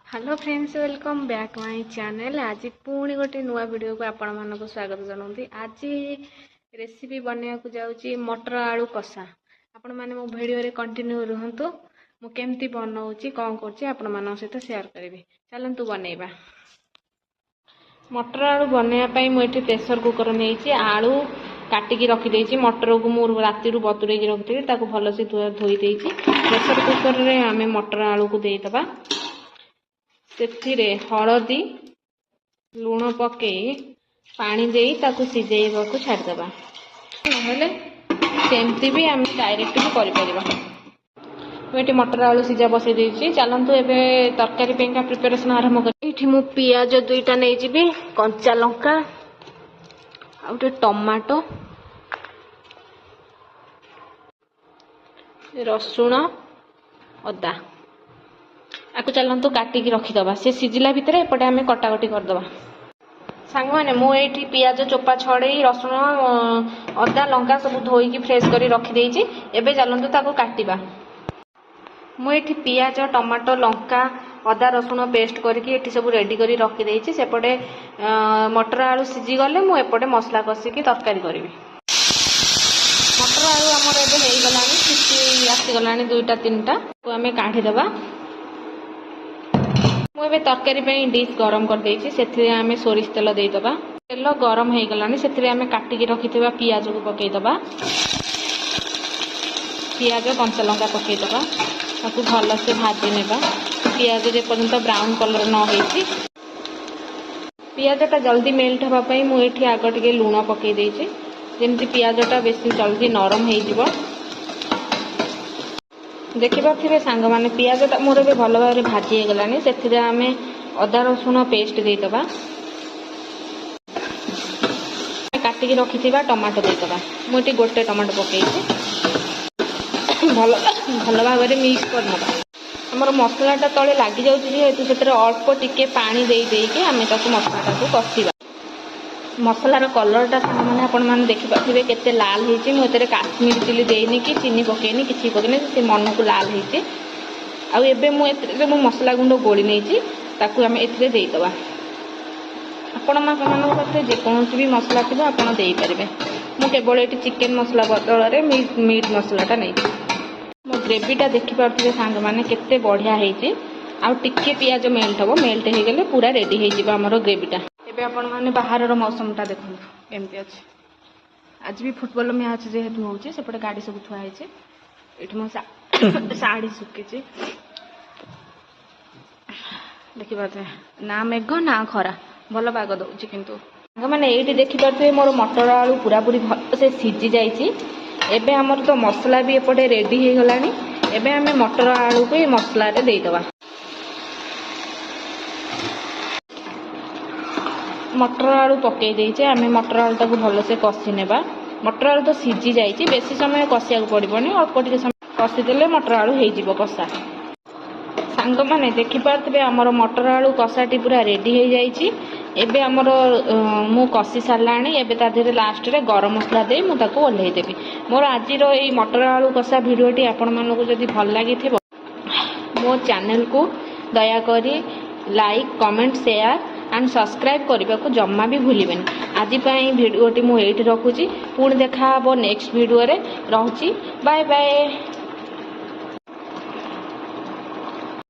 Hello friends, welcome back my channel. आज पुणी गोटे नुआ वीडियो को आपण मानक स्वागत जनाऊँगी। आज रेसिपी बनवा को जाऊँगी मटर आलू कषा। आपण माने मो वीडियो रे कंटिन्यू रहंतु। मु केमती बनाऊँगी कौन करछि आपण मानक सहित शेयर करिवे। चलंतु बनैबा। मटर आलू बनैया पई मु एठी प्रेशर कुकर नेछि। आलू काटिकी रखी देछि। मटर को मु राती रु बतुरै कि रखिथि, ताको भलो से धोई देछि। प्रेशर कुकर रे आमे मटर आलू को देई दबा। से हलदी लुण पके पानी दे ताकू सिझेबा को छाड़देबा। नहले सेमती भी आम डायरेक्ट भी कर मटर आलू सिझा बसई देछि। चलंतु एबे तरकारी पेंका प्रिपरेशन आरंभ कर। एठी मु पियाज दुईटा नै जिबी, कंचा लंका आउटे टमाटो रसुण अदा आपको चलतु काटिकी रखीदबा। से सिझिला भितर एपटे आम कटाकटी करदबा। सांग मैंने मुझे पियाज चोपा छड़े रसुण अदा लंका सब धोईकी फ्रेश कर रखी। एबे चलतु ताको काटिबा। मुझे पियाज टमाटो लंका अदा रसुण पेस्ट करके सब रेडी कर रखी। सेपटे मटर आलू सिझी गले मुझे मसला कषिकी तरकारी करी। मटर आलू आमर एगला सीटी आसीगला दुईटा तीन टा आम काढ़ीदबा। मुझे तरकारी डिश गरम कर देछि। सेथिरे आमे सोरिष तेल देइदबा। तेल गरम हो गलानी सेथिरे आमे काटिकी रखिथिबा पियाज को पकेइदबा। पियाज कंचा लंका पकेइदबा। ताकू भल से भाजी नेबा। पियाज जे पर्यंत ब्राउन कलर न होइछि। पियाजटा जल्दी मेल्ट हवा पई मु एठी आग टिके लूण पकेइ देछि, जेमति पियाजटा बेसी जल्दी नरम हो जिवो। देखिपे सांग मैंने पियाजटा मोर ए भल भाव भाजी गलानी। से आम अदा रसुण पेस्ट देदबा। काटिकी रखी टमाटो देदबा। मुझे गोटे टमाटो पकई भल भाव मिक्स करना। आमर मसलाटा तले लग जेहेतु अल्प टिके पानी देके आम मसलाटा को कषा। मसलार कलरटा मैंने आपण मैंने देखिपे केते लाल होती। मुझे काश्मीर चिली देनी कि चीनी पकईनी कि पकईनी से मन को लाल होती। आबे मुझे मसला गुंड गोली नहीं आम एदबा। आपण मानते जेकोसी भी मसला थी आपड़ देपारे। मुझे केवल ये चिकेन मसला बदल में मीट मसलाटा नहीं। मो ग्रेवीटा देखिपे सांग मैंने केते बढ़िया होती। आके पियाज मेल्ट हम मेल्ट हो गले पूरा रेडी होमर ग्रेवीटा। एबे आपण माने बाहर मौसमटा देखो केमती अच्छे। आज भी फुटबॉल मैच जेहेतु होचे सेपटे गाड़ी सब थुआ होइचे। एठी मो साड़ी सुकिचे देखि पाते ना मेघ ना खरा भल पाग दउची। किंतु माने एठी देखि पाते मोर मटर आलू पूरा पूरी भल से सिझी जाइची। एबे हमर तो मसला भी एपटे रेडी हो गलानी। एबे हमें मटर आलू को मसला रे देई दबा। मटर आलू पकई देचे। आम मटर आलू टाक भल से कषि नेबा। मटर आलू तो सिझी जाइए, बेसी समय कषिया पड़ोनी, अल्प टे समय कषिदेले मटर आलू हो कषा। सांग मैंने देखिपे आमर मटर आलू कषाटी पूरा रेडी हो जाइए। एबे आमर मु कषि सारा। एबे तादेहरे लास्ट रे गरम मसला दे मुझे ओह्लैदेवी। मोर आज ये मटर आलू कषा भिडियोटी आपण मानक जदि भल लगी मो चैनल को दयाकोरी like comment share and subscribe करने को जम्मा भी भूलिबेनी। आज भिडियोटी मुझे रखुची। पुणी देखा नेक्स्ट वीडियो रे। रहुची बाय बाय।